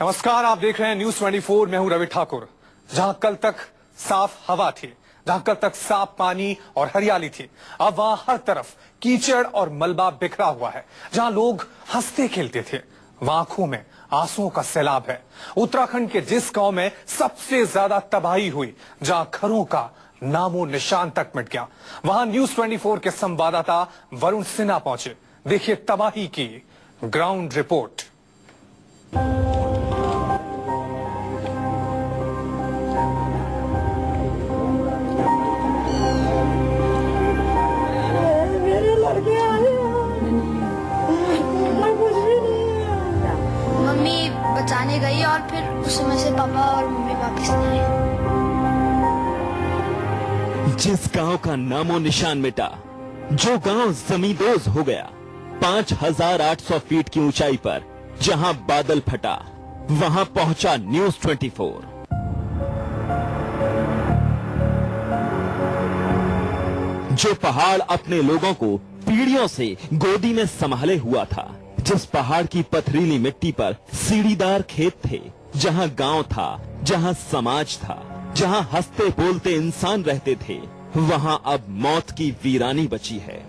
नमस्कार, आप देख रहे हैं न्यूज 24। मैं हूं रवि ठाकुर। जहां कल तक साफ हवा थी, जहां कल तक साफ पानी और हरियाली थी, अब वहां हर तरफ कीचड़ और मलबा बिखरा हुआ है। जहां लोग हंसते खेलते थे, वहां आंखों में आंसुओं का सैलाब है। उत्तराखंड के जिस गांव में सबसे ज्यादा तबाही हुई, जहां घरों का नामो निशान तक मिट गया, वहां न्यूज 24 के संवाददाता वरुण सिन्हा पहुंचे। देखिए तबाही की ग्राउंड रिपोर्ट। मम्मी बचाने गई और फिर उस समय से पापा और मम्मी वापस नहीं आए। जिस गांव का नामो निशान मिटा, जो गांव जमींदोज हो गया, 5800 फीट की ऊंचाई पर जहां बादल फटा, वहां पहुंचा न्यूज 24। जो पहाड़ अपने लोगों को पीढ़ियों से गोदी में संभाले हुआ था, जिस पहाड़ की पथरीली मिट्टी पर सीढ़ीदार खेत थे, जहां गांव था, जहां समाज था, जहां हंसते बोलते इंसान रहते थे, वहां अब मौत की वीरानी बची है।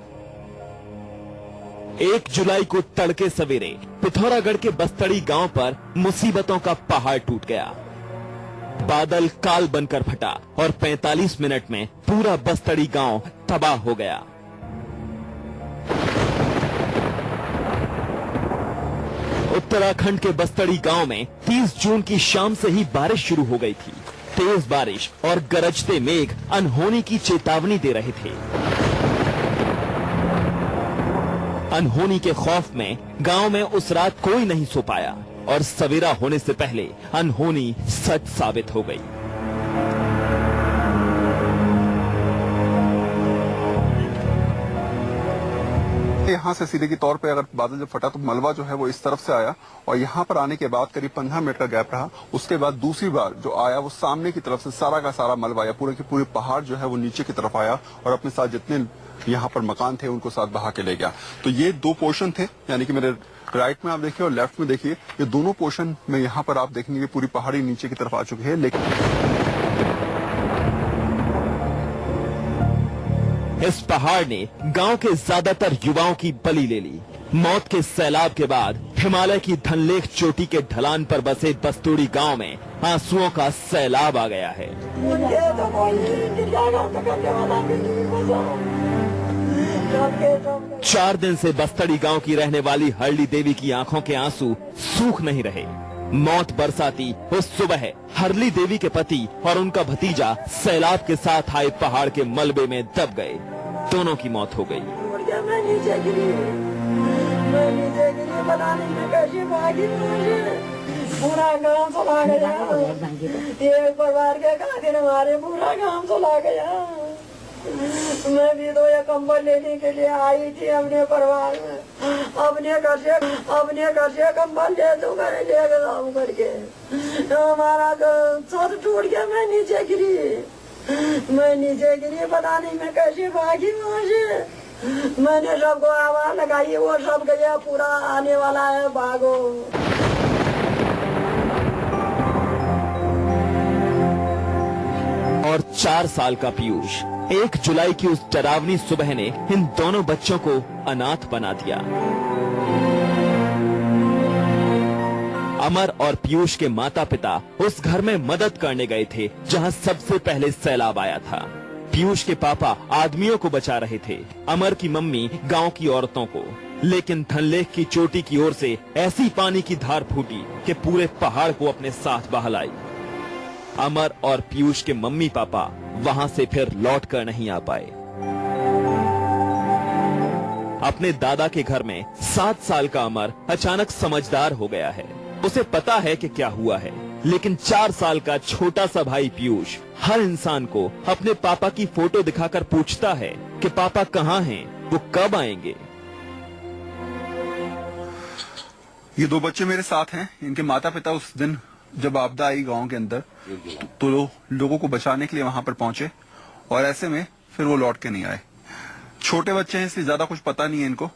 1 जुलाई को तड़के सवेरे पिथौरागढ़ के बस्तड़ी गांव पर मुसीबतों का पहाड़ टूट गया। बादल काल बनकर फटा और 45 मिनट में पूरा बस्तड़ी गांव तबाह हो गया। उत्तराखंड के बस्तड़ी गांव में 30 जून की शाम से ही बारिश शुरू हो गई थी। तेज बारिश और गरजते मेघ अनहोनी की चेतावनी दे रहे थे। अनहोनी के खौफ में गांव में उस रात कोई नहीं सो पाया और सवेरा होने से पहले अनहोनी सच साबित हो गई। यहाँ से सीधे के तौर पे अगर बादल जब फटा तो मलबा जो है वो इस तरफ से आया और यहाँ पर आने के बाद करीब 15 मिनट का गैप रहा। उसके बाद दूसरी बार जो आया वो सामने की तरफ से सारा का सारा मलबा आया, पूरे के पूरे पहाड़ जो है वो नीचे की तरफ आया और अपने साथ जितने यहाँ पर मकान थे उनको साथ बहा के ले गया। तो ये 2 पोर्शन थे, यानी कि मेरे राइट में आप देखिए और लेफ्ट में देखिए, ये दोनों पोर्शन में यहाँ पर आप देखेंगे पूरी पहाड़ी नीचे की तरफ आ चुकी है। लेकिन इस पहाड़ ने गांव के ज्यादातर युवाओं की बलि ले ली। मौत के सैलाब के बाद हिमालय की धनलेख चोटी के ढलान पर बसे बस्तूड़ी गांव में आंसुओं का सैलाब आ गया है। 4 दिन से बस्तड़ी गांव की रहने वाली हरली देवी की आंखों के आंसू सूख नहीं रहे। मौत बरसाती उस सुबह हरली देवी के पति और उनका भतीजा सैलाब के साथ आए पहाड़ के मलबे में दब गए। दोनों की मौत हो गई। मैं नीचे गिरी, पूरा गांव चला गया। एक परिवार के खातिर हमारे पूरा गांव चला गया। मैं भी तो ये कंबल लेने के लिए आई थी अपने परिवार में। अपने घर से कंबल ले दूंगा, लेकर जाऊं करके। हमारा छत टूट गया, मैं नीचे गिरी। पता नहीं मैं कैसे भागी वहाँ से। मैंने सबको आवाज लगाई, वो सब गया, पूरा आने वाला है, भागो। और 4 साल का पीयूष 1 जुलाई की उस डरावनी सुबह ने इन दोनों बच्चों को अनाथ बना दिया। अमर और पीयूष के माता पिता उस घर में मदद करने गए थे जहां सबसे पहले सैलाब आया था। पीयूष के पापा आदमियों को बचा रहे थे, अमर की मम्मी गांव की औरतों को। लेकिन धनलेख की चोटी की ओर से ऐसी पानी की धार फूटी कि पूरे पहाड़ को अपने साथ बहा लाई। अमर और पीयूष के मम्मी पापा वहां से फिर लौट कर नहीं आ पाए। अपने दादा के घर में 7 साल का अमर अचानक समझदार हो गया है। उसे पता है कि क्या हुआ है, लेकिन 4 साल का छोटा सा भाई पीयूष हर इंसान को अपने पापा की फोटो दिखाकर पूछता है कि पापा कहाँ हैं, वो कब आएंगे। ये 2 बच्चे मेरे साथ हैं। इनके माता पिता उस दिन जब आपदा आई गांव के अंदर तो लोगों को बचाने के लिए वहां पर पहुंचे और ऐसे में फिर वो लौट के नहीं आए। छोटे बच्चे हैं इसलिए ज्यादा कुछ पता नहीं है इनको।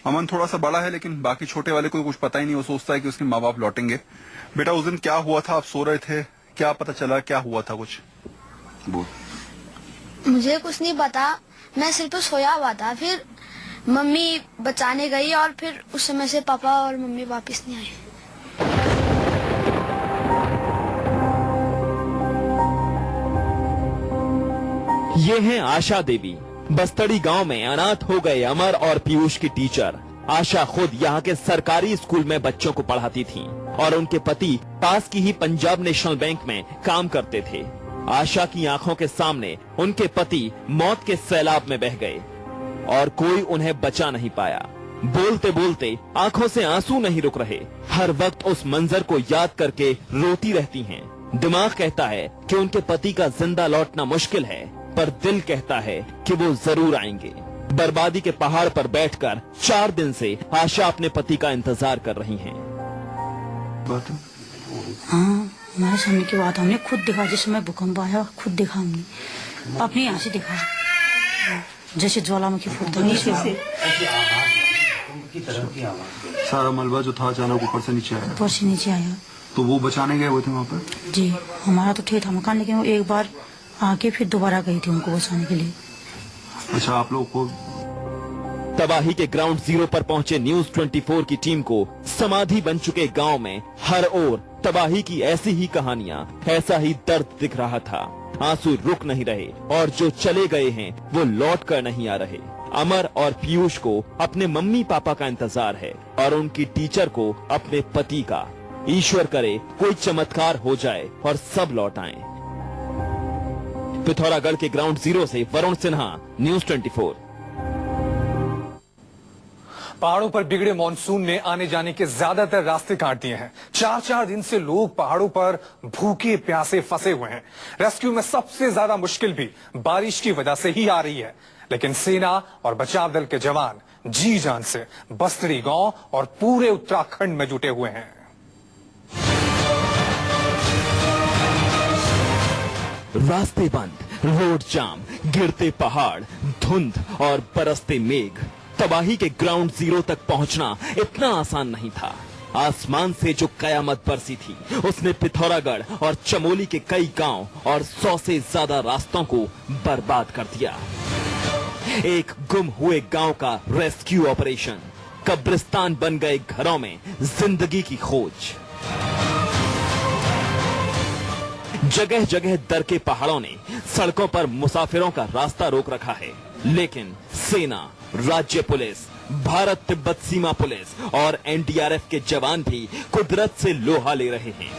अमन थोड़ा सा बड़ा है, लेकिन बाकी छोटे वाले को कुछ पता ही नहीं। वो सोचता है कि उसके माँ बाप लौटेंगे। बेटा उस दिन क्या हुआ था? आप सो रहे थे, क्या पता चला, क्या हुआ था? कुछ बोल। मुझे कुछ नहीं पता, मैं सिर्फ सोया हुआ था। फिर मम्मी बचाने गई और फिर उस समय से पापा और मम्मी वापस नहीं आए। ये हैं आशा देवी। बस्तड़ी गांव में अनाथ हो गए अमर और पीयूष की टीचर। आशा खुद यहाँ के सरकारी स्कूल में बच्चों को पढ़ाती थीं और उनके पति पास की ही पंजाब नेशनल बैंक में काम करते थे। आशा की आंखों के सामने उनके पति मौत के सैलाब में बह गए और कोई उन्हें बचा नहीं पाया। बोलते बोलते आंखों से आंसू नहीं रुक रहे। हर वक्त उस मंजर को याद करके रोती रहती हैं। दिमाग कहता है कि उनके पति का जिंदा लौटना मुश्किल है, पर दिल कहता है कि वो जरूर आएंगे। बर्बादी के पहाड़ पर बैठकर 4 दिन से आशा अपने पति का इंतजार कर रही हैं। हाँ, हमारे सामने की बात हमने खुद देखा। जिस समय भूकंप आया खुद देखा हमने, अपनी आंखें देखा, जैसे ज्वालामुखी फूटता है। सारा मलबा जो था अचानक ऊपर से नीचे आया। ऊपर से नीचे आया। तो वो बचाने गए हुए थे वहाँ पर? जी, हमारा तो ठीक था मकान, लेकिन वो एक बार आके फिर दोबारा गई थी उनको बचाने के लिए। अच्छा, आप लोग को तबाही के ग्राउंड जीरो पर पहुंचे न्यूज 24 की टीम को समाधि बन चुके गांव में हर ओर तबाही की ऐसी ही कहानियां, ऐसा ही दर्द दिख रहा था। आंसू रुक नहीं रहे और जो चले गए हैं वो लौट कर नहीं आ रहे। अमर और पीयूष को अपने मम्मी पापा का इंतजार है और उनकी टीचर को अपने पति का। ईश्वर करे कोई चमत्कार हो जाए और सब लौट आए। पिथौरागढ़ के ग्राउंड जीरो से वरुण सिन्हा, न्यूज 24। पहाड़ों पर बिगड़े मॉनसून ने आने जाने के ज्यादातर रास्ते काट दिए हैं। 4-4 दिन से लोग पहाड़ों पर भूखे प्यासे फंसे हुए हैं। रेस्क्यू में सबसे ज्यादा मुश्किल भी बारिश की वजह से ही आ रही है, लेकिन सेना और बचाव दल के जवान जी जान से बस्तड़ी गांव और पूरे उत्तराखंड में जुटे हुए हैं। रास्ते बंद, रोड जाम, गिरते पहाड़, धुंध और बरसते मेघ। तबाही के ग्राउंड जीरो तक पहुंचना इतना आसान नहीं था। आसमान से जो कयामत बरसी थी उसने पिथौरागढ़ और चमोली के कई गांव और 100 से ज्यादा रास्तों को बर्बाद कर दिया। एक गुम हुए गांव का रेस्क्यू ऑपरेशन, कब्रिस्तान बन गए घरों में जिंदगी की खोज। जगह जगह दर के पहाड़ों ने सड़कों पर मुसाफिरों का रास्ता रोक रखा है, लेकिन सेना, राज्य पुलिस, भारत तिब्बत सीमा पुलिस और एनडीआरएफ के जवान भी कुदरत से लोहा ले रहे हैं।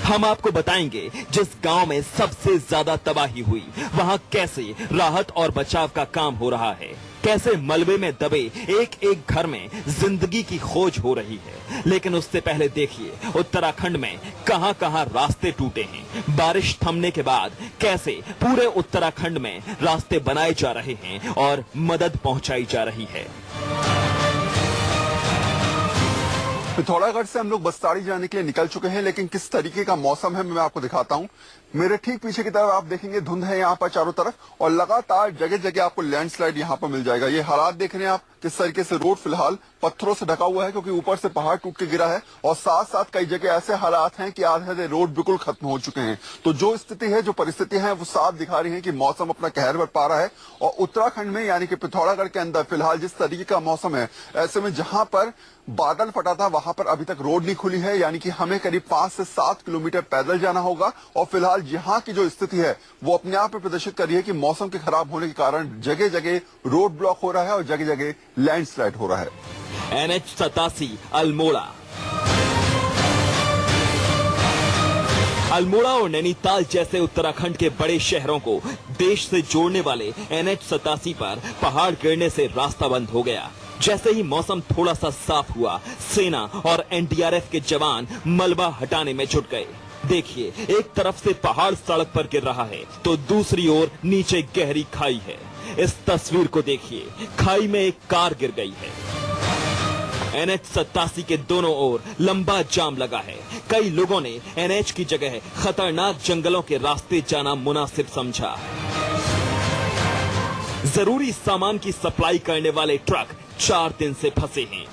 हम आपको बताएंगे जिस गांव में सबसे ज्यादा तबाही हुई वहां कैसे राहत और बचाव का काम हो रहा है, कैसे मलबे में दबे एक एक घर में जिंदगी की खोज हो रही है। लेकिन उससे पहले देखिए उत्तराखंड में कहां कहां रास्ते टूटे हैं। बारिश थमने के बाद कैसे पूरे उत्तराखंड में रास्ते बनाए जा रहे हैं और मदद पहुंचाई जा रही है। पिथौरागढ़ से हम लोग बस्ताड़ी जाने के लिए निकल चुके हैं, लेकिन किस तरीके का मौसम है मैं आपको दिखाता हूं। मेरे ठीक पीछे की तरफ आप देखेंगे धुंध है यहाँ पर चारों तरफ और लगातार जगह जगह आपको लैंडस्लाइड यहाँ पर मिल जाएगा। ये हालात देख रहे हैं आप किस तरीके से रोड फिलहाल पत्थरों से ढका हुआ है, क्योंकि ऊपर से पहाड़ टूट के गिरा है और साथ साथ कई जगह ऐसे हालात हैं कि आधे रोड बिल्कुल खत्म हो चुके हैं। तो जो स्थिति है, जो परिस्थितियां हैं, वो साफ दिखा रही है कि मौसम अपना कहर बरपा रहा है। और उत्तराखंड में यानी कि पिथौरागढ़ के अंदर फिलहाल जिस तरीके का मौसम है, ऐसे में जहां पर बादल फटा था वहां पर अभी तक रोड नहीं खुली है, यानी कि हमें करीब 5 से 7 किलोमीटर पैदल जाना होगा। और फिलहाल यहाँ की जो स्थिति है वो अपने आप में प्रदर्शित कर रही है कि मौसम के खराब होने के कारण जगह जगह रोड ब्लॉक हो रहा है और जगह जगह लैंडस्लाइड हो रहा है। NH 87 अल्मोड़ा। अल्मोड़ा और नैनीताल जैसे उत्तराखंड के बड़े शहरों को देश से जोड़ने वाले NH 87 पर पहाड़ गिरने से रास्ता बंद हो गया। जैसे ही मौसम थोड़ा सा साफ हुआ, सेना और एनडीआरएफ के जवान मलबा हटाने में जुट गए। देखिए, एक तरफ से पहाड़ सड़क पर गिर रहा है तो दूसरी ओर नीचे गहरी खाई है। इस तस्वीर को देखिए, खाई में एक कार गिर गई है। NH 87 के दोनों ओर लंबा जाम लगा है। कई लोगों ने NH की जगह खतरनाक जंगलों के रास्ते जाना मुनासिब समझा। जरूरी सामान की सप्लाई करने वाले ट्रक 4 दिन से फंसे हैं।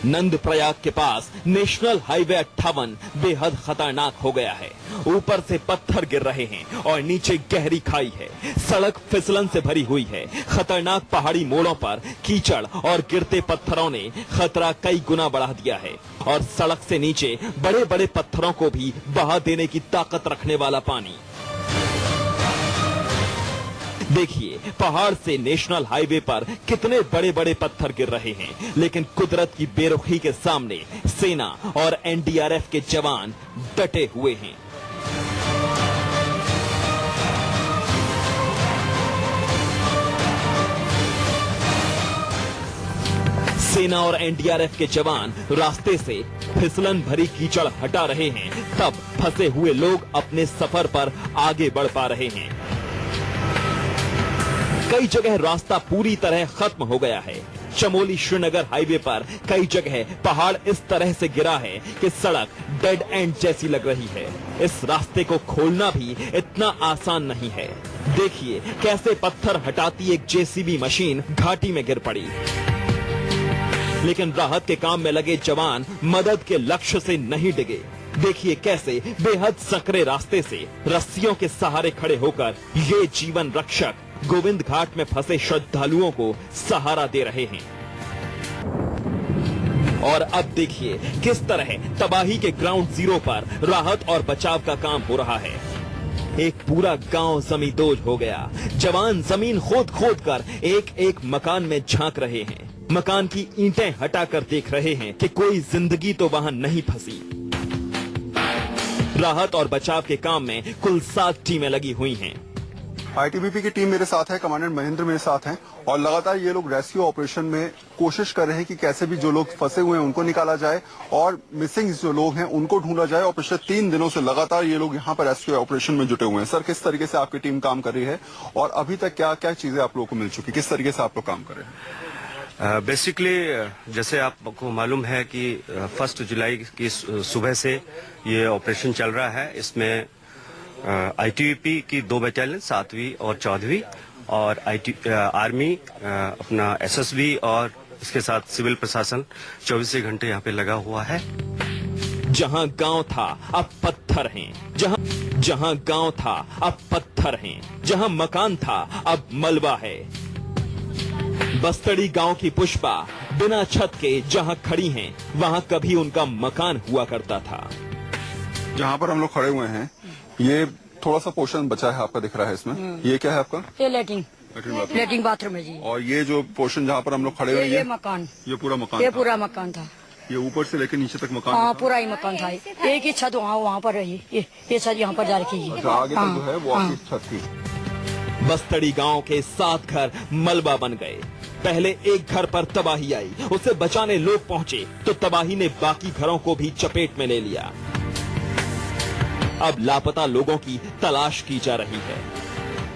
नंदप्रयाग के पास नेशनल हाईवे 58 बेहद खतरनाक हो गया है। ऊपर से पत्थर गिर रहे हैं और नीचे गहरी खाई है। सड़क फिसलन से भरी हुई है। खतरनाक पहाड़ी मोड़ों पर कीचड़ और गिरते पत्थरों ने खतरा कई गुना बढ़ा दिया है और सड़क से नीचे बड़े बड़े पत्थरों को भी बहा देने की ताकत रखने वाला पानी। देखिए पहाड़ से नेशनल हाईवे पर कितने बड़े बड़े पत्थर गिर रहे हैं, लेकिन कुदरत की बेरुखी के सामने सेना और एनडीआरएफ के जवान डटे हुए हैं। सेना और एनडीआरएफ के जवान रास्ते से फिसलन भरी कीचड़ हटा रहे हैं, तब फंसे हुए लोग अपने सफर पर आगे बढ़ पा रहे हैं। कई जगह रास्ता पूरी तरह खत्म हो गया है। चमोली श्रीनगर हाईवे पर कई जगह पहाड़ इस तरह से गिरा है कि सड़क डेड एंड जैसी लग रही है। इस रास्ते को खोलना भी इतना आसान नहीं है। देखिए कैसे पत्थर हटाती एक जेसीबी मशीन घाटी में गिर पड़ी, लेकिन राहत के काम में लगे जवान मदद के लक्ष्य से नहीं डिगे। देखिए कैसे बेहद सकरे रास्ते से रस्सियों के सहारे खड़े होकर ये जीवन रक्षक गोविंद घाट में फंसे श्रद्धालुओं को सहारा दे रहे हैं। और अब देखिए किस तरह तबाही के ग्राउंड जीरो पर राहत और बचाव का काम हो रहा है। एक पूरा गांव जमींदोज हो गया। जवान जमीन खोद खोद कर एक एक मकान में झांक रहे हैं। मकान की ईंटें हटाकर देख रहे हैं कि कोई जिंदगी तो वहां नहीं फंसी। राहत और बचाव के काम में कुल 7 टीमें लगी हुई हैं। आईटीबीपी की टीम मेरे साथ है, कमांडेंट महेंद्र मेरे साथ हैं और लगातार ये लोग रेस्क्यू ऑपरेशन में कोशिश कर रहे हैं कि कैसे भी जो लोग फंसे हुए हैं उनको निकाला जाए और मिसिंग जो लोग हैं उनको ढूंढा जाए। और पिछले 3 दिनों से लगातार ये लोग यहाँ पर रेस्क्यू ऑपरेशन में जुटे हुए हैं। सर, किस तरीके से आपकी टीम काम कर रही है और अभी तक क्या क्या चीजें आप लोगों को मिल चुकी, किस तरीके से आप लोग काम कर रहे हैं? बेसिकली जैसे आपको मालूम है कि 1 जुलाई की सुबह से ये ऑपरेशन चल रहा है। इसमें आईटीबीपी की 2 बटालियन 7वीं और 14वीं और आर्मी अपना एसएसबी और इसके साथ सिविल प्रशासन 24 घंटे यहाँ पे लगा हुआ है। जहां गांव था अब पत्थर हैं, जहां गांव था अब पत्थर हैं, जहां मकान था अब मलबा है। बस्तड़ी गांव की पुष्पा बिना छत के जहां खड़ी हैं, वहां कभी उनका मकान हुआ करता था। जहाँ पर हम लोग खड़े हुए हैं ये थोड़ा सा पोर्शन बचा है आपका, दिख रहा है इसमें। ये क्या है आपका? ये लेटरिन बाथरूम है जी। और ये जो पोर्शन जहाँ पर हम लोग खड़े हुए हैं ये मकान, ये पूरा मकान ये था? पूरा मकान था। ये ऊपर से लेकर नीचे तक मकान? हाँ, पूरा ही मकान था। एक ही छत वहाँ पर रही, ये छत यहाँ पर जा रखी है। अच्छा, आगे तक जो है वो आपकी छत थी। बस्तड़ी गांव के 7 घर मलबा बन गए। पहले एक घर पर तबाही आई, उसे बचाने लोग पहुंचे तो तबाही ने बाकी घरों को भी चपेट में ले लिया। अब लापता लोगों की तलाश की जा रही है।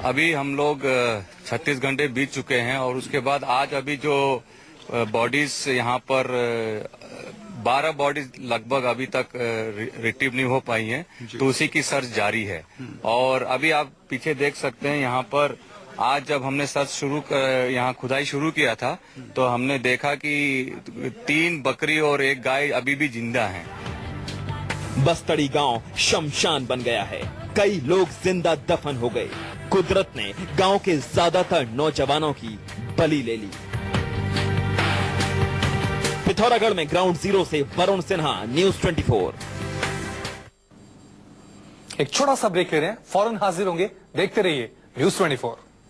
अभी हम लोग 36 घंटे बीत चुके हैं और उसके बाद आज अभी जो बॉडीज यहाँ पर 12 बॉडीज लगभग अभी तक रिट्रीव नहीं हो पाई हैं, तो उसी की सर्च जारी है। और अभी आप पीछे देख सकते हैं यहाँ पर आज जब हमने सर्च यहाँ खुदाई शुरू किया था तो हमने देखा कि 3 बकरी और 1 गाय अभी भी जिंदा हैं। बस्तड़ी गांव शमशान बन गया है। कई लोग जिंदा दफन हो गए। कुदरत ने गांव के ज्यादातर नौजवानों की बलि ले ली। पिथौरागढ़ में ग्राउंड जीरो से वरुण सिन्हा, न्यूज़ 24। एक छोटा सा ब्रेक ले रहे हैं, फौरन हाजिर होंगे। देखते रहिए न्यूज़ 24।